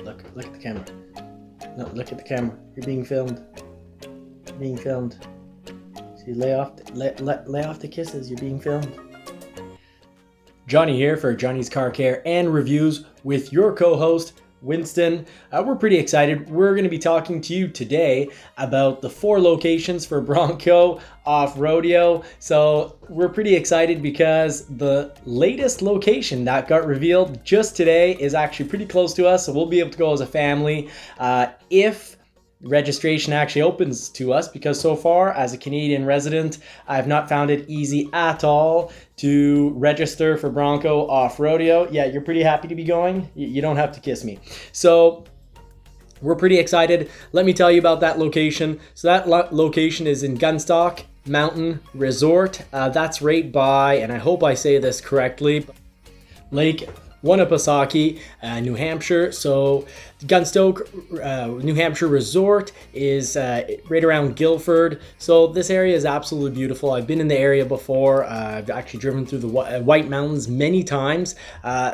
Look at the camera. No, look at the camera. You're being filmed. You're being filmed. See, lay off the kisses. You're being filmed. Johnny here for Johnny's Car Care and Reviews with your co-host, Winston. We're pretty excited. We're going to be talking to you today about the 4 locations for Bronco Offroadeo. So we're pretty excited because the latest location that got revealed just today is actually pretty close to us. So we'll be able to go as a family if registration actually opens to us, because so far as a Canadian resident, I've not found it easy at all to register for Bronco Offroadeo. Yeah, you're pretty happy to be going. You don't have to kiss me. So we're pretty excited. Let me tell you about that location. So that location is in Gunstock Mountain Resort. That's right by, and I hope I say this correctly, Lake Winnipesaukee, New Hampshire. So Gunstock, New Hampshire Resort is right around Guilford. So this area is absolutely beautiful. I've been in the area before. I've actually driven through the White Mountains many times.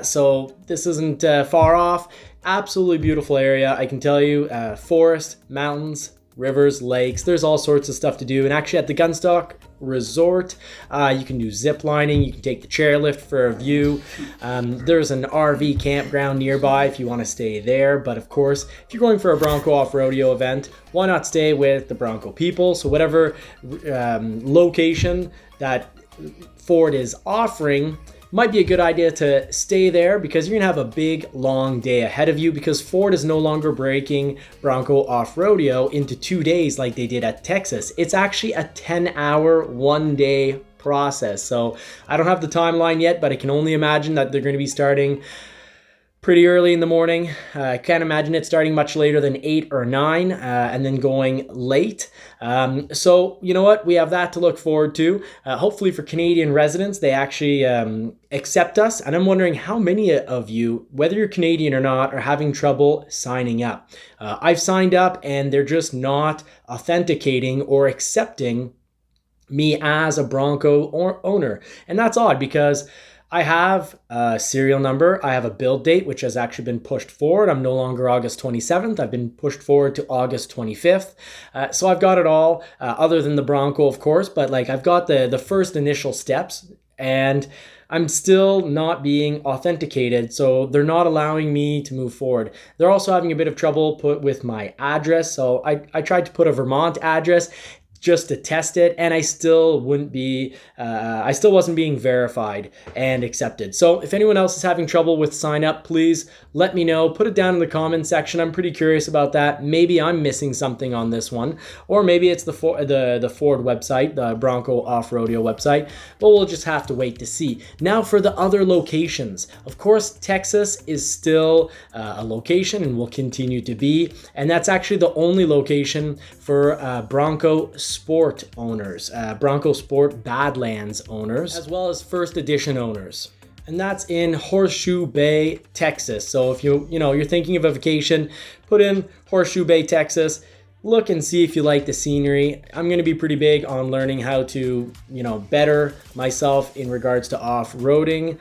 So this isn't far off. Absolutely beautiful area. I can tell you, forest, mountains, rivers, lakes, there's all sorts of stuff to do. And actually at the Gunstock Resort, you can do zip lining, you can take the chairlift for a view. There's an RV campground nearby if you want to stay there. But of course, if you're going for a Bronco Offroadeo event, why not stay with the Bronco people? So whatever location that Ford is offering, might be a good idea to stay there, because you're gonna have a big long day ahead of you, because Ford is no longer breaking Bronco Offroadeo into 2 days like they did at Texas. It's actually a 10-hour, 1-day process. So I don't have the timeline yet, but I can only imagine that they're gonna be starting pretty early in the morning. I can't imagine it starting much later than 8 or 9 and then going late. So you know what? We have that to look forward to. Hopefully for Canadian residents, they actually accept us. And I'm wondering how many of you, whether you're Canadian or not, are having trouble signing up. I've signed up and they're just not authenticating or accepting me as a Bronco owner. And that's odd, because I have a serial number, I have a build date, which has actually been pushed forward. I'm no longer August 27th, I've been pushed forward to August 25th. So I've got it all, other than the Bronco, of course, but like I've got the first initial steps, and I'm still not being authenticated, so they're not allowing me to move forward. They're also having a bit of trouble with my address, so I tried to put a Vermont address just to test it, and I still wasn't being verified and accepted. So if anyone else is having trouble with sign up, please let me know. Put it down in the comment section. I'm pretty curious about that. Maybe I'm missing something on this one, or maybe it's the Ford website, the Bronco Offroadeo website, but we'll just have to wait to see. Now for the other locations. Of course, Texas is still a location and will continue to be, and that's actually the only location for Bronco Sport owners, Bronco Sport Badlands owners, as well as first edition owners. And that's in Horseshoe Bay, Texas. So if you're thinking of a vacation, put in Horseshoe Bay, Texas. Look and see if you like the scenery. I'm going to be pretty big on learning how to, better myself in regards to off-roading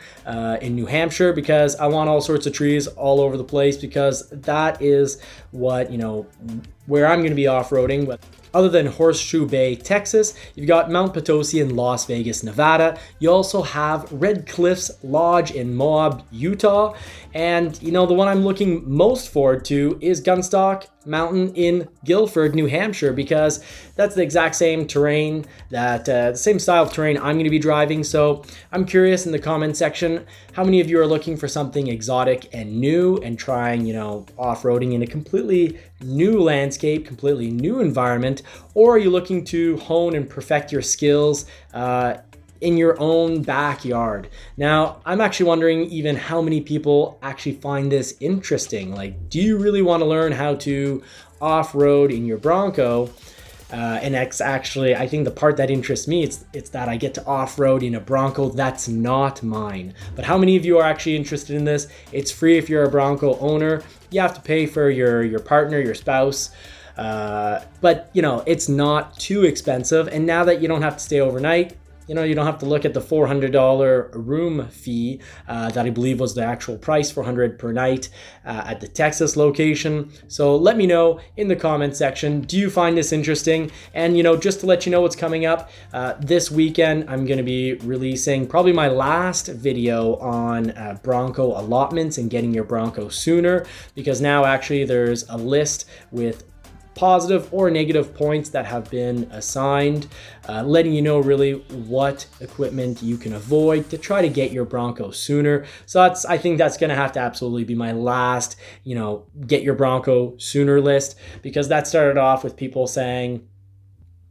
in New Hampshire, because I want all sorts of trees all over the place, because that is what, where I'm going to be off-roading. Other than Horseshoe Bay, Texas, you've got Mount Potosi in Las Vegas, Nevada. You also have Red Cliffs Lodge in Moab, Utah. And, the one I'm looking most forward to is Gunstock Mountain in Guilford, New Hampshire, because that's the exact same terrain, the same style of terrain I'm going to be driving. So I'm curious in the comment section, how many of you are looking for something exotic and new and trying, off-roading in a completely new landscape, completely new environment, or are you looking to hone and perfect your skills in your own backyard? Now, I'm actually wondering even how many people actually find this interesting. Like, do you really want to learn how to off-road in your Bronco? And that's actually, I think the part that interests me, it's that I get to off-road in a Bronco that's not mine. But how many of you are actually interested in this? It's free if you're a Bronco owner. You have to pay for your partner, your spouse. But it's not too expensive. And now that you don't have to stay overnight, you know, you don't have to look at the $400 room fee that I believe was the actual price, $400 per night at the Texas location. So let me know in the comment section, do you find this interesting? And, you know, just to let you know what's coming up, this weekend I'm going to be releasing probably my last video on Bronco allotments and getting your Bronco sooner, because now actually there's a list with positive or negative points that have been assigned, letting you know really what equipment you can avoid to try to get your Bronco sooner. So I think that's going to have to absolutely be my last, you know, get your Bronco sooner list, because that started off with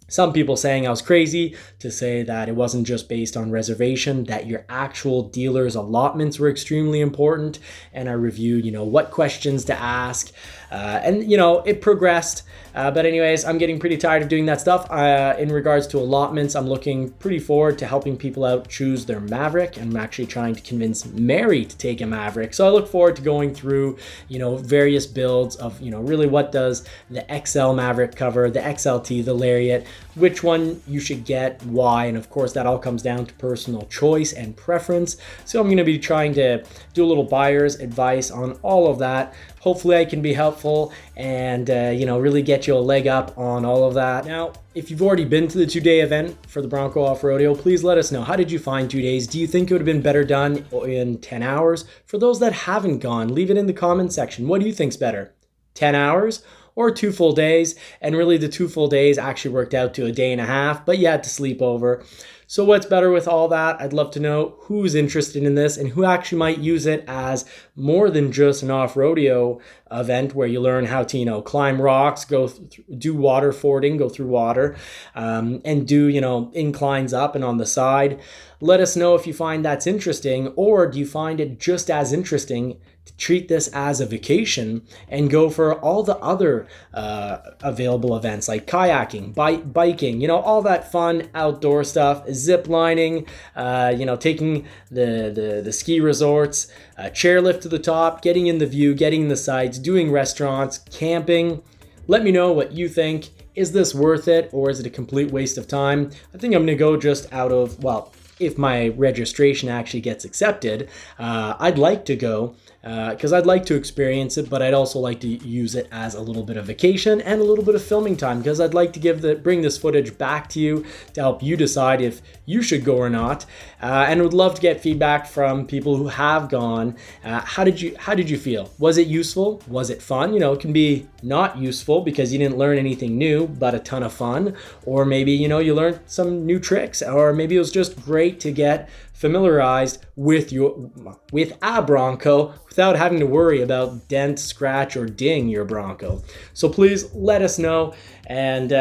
some people saying I was crazy to say that it wasn't just based on reservation, that your actual dealer's allotments were extremely important. And I reviewed, you know, what questions to ask. And, you know, it progressed. But anyways, I'm getting pretty tired of doing that stuff. In regards to allotments, I'm looking pretty forward to helping people out choose their Maverick. And I'm actually trying to convince Mary to take a Maverick. So I look forward to going through, you know, various builds of, you know, really what does the XL Maverick cover, the XLT, the Lariat, which one you should get, why, and of course that all comes down to personal choice and preference. So I'm going to be trying to do a little buyer's advice on all of that. Hopefully I can be helpful and you know, really get you a leg up on all of that. Now, if you've already been to the 2-day event for the Bronco Offroadeo, please let us know. How did you find 2 days? Do you think it would have been better done in 10 hours? For those that haven't gone, leave it in the comment section. What do you think's better? 10 hours? Or 2 full days? And really the 2 full days actually worked out to a day and a half, but you had to sleep over. So what's better with all that? I'd love to know who's interested in this and who actually might use it as more than just an off-rodeo event where you learn how to, you know, climb rocks, do water fording, go through water, and do, you know, inclines up and on the side. Let us know if you find that's interesting, or do you find it just as interesting to treat this as a vacation and go for all the other available events like kayaking, biking, you know, all that fun outdoor stuff, zip lining, you know, taking the ski resorts, chairlift to the top, getting in the view, getting in the sights, doing restaurants, camping. Let me know what you think. Is this worth it, or is it a complete waste of time? I think I'm gonna go just out of, well, if my registration actually gets accepted, I'd like to go because I'd like to experience it, but I'd also like to use it as a little bit of vacation and a little bit of filming time, because I'd like to bring this footage back to you to help you decide if you should go or not, and would love to get feedback from people who have gone. How did you feel? Was it useful? Was it fun? You know, it can be not useful because you didn't learn anything new, but a ton of fun, or maybe, you know, you learned some new tricks, or maybe it was just great to get familiarized with a Bronco without having to worry about dent, scratch, or ding your Bronco. So please let us know. And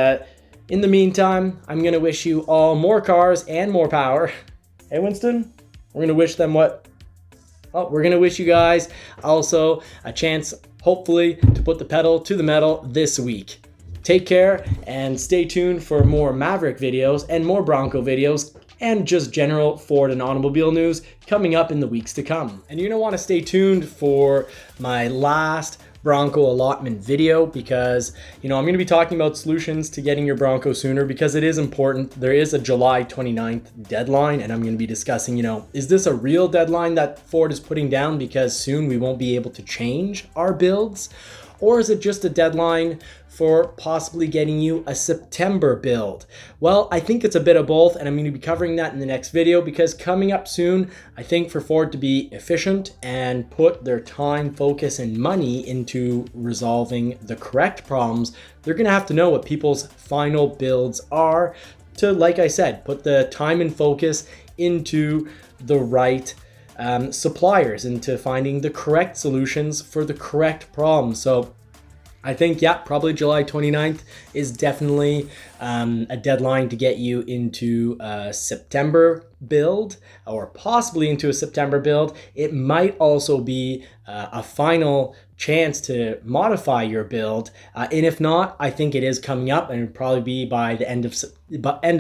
in the meantime, I'm going to wish you all more cars and more power. Hey, Winston, we're going to wish them what? Oh, we're going to wish you guys also a chance, hopefully, to put the pedal to the metal this week. Take care and stay tuned for more Maverick videos and more Bronco videos, and just general Ford and automobile news coming up in the weeks to come. And you're gonna wanna stay tuned for my last Bronco allotment video, because, you know, I'm gonna be talking about solutions to getting your Bronco sooner, because it is important. There is a July 29th deadline, and I'm gonna be discussing, you know, is this a real deadline that Ford is putting down because soon we won't be able to change our builds? Or is it just a deadline for possibly getting you a September build? Well, I think it's a bit of both, and I'm going to be covering that in the next video, because coming up soon, I think for Ford to be efficient and put their time, focus, and money into resolving the correct problems, they're going to have to know what people's final builds are to, like I said, put the time and focus into the right suppliers, into finding the correct solutions for the correct problems. So I think, yeah, probably July 29th is definitely a deadline to get you into a September build, or possibly into a September build. It might also be a final chance to modify your build, and if not, I think it is coming up, and it'll probably be by the end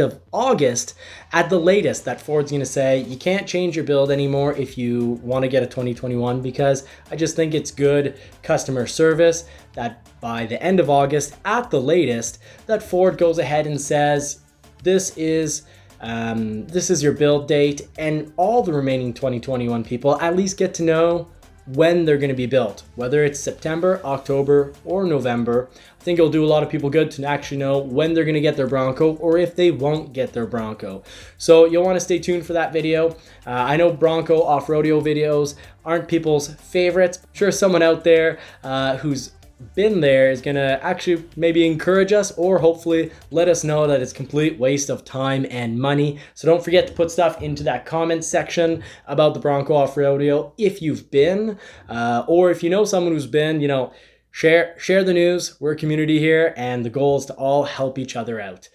of August at the latest that Ford's going to say you can't change your build anymore if you want to get a 2021, because I just think it's good customer service that by the end of August at the latest that Ford goes ahead and says this is This is your build date, and all the remaining 2021 people at least get to know when they're going to be built, whether it's September, October, or November. I think it'll do a lot of people good to actually know when they're going to get their Bronco or if they won't get their Bronco. So you'll want to stay tuned for that video. I know Bronco Offroadeo videos aren't people's favorites. I'm sure someone out there who's been there is gonna actually maybe encourage us or hopefully let us know that it's complete waste of time and money. So don't forget to put stuff into that comment section about the Bronco Offroadeo if you've been, or if you know someone who's been, you know, share the news. We're a community here, and the goal is to all help each other out.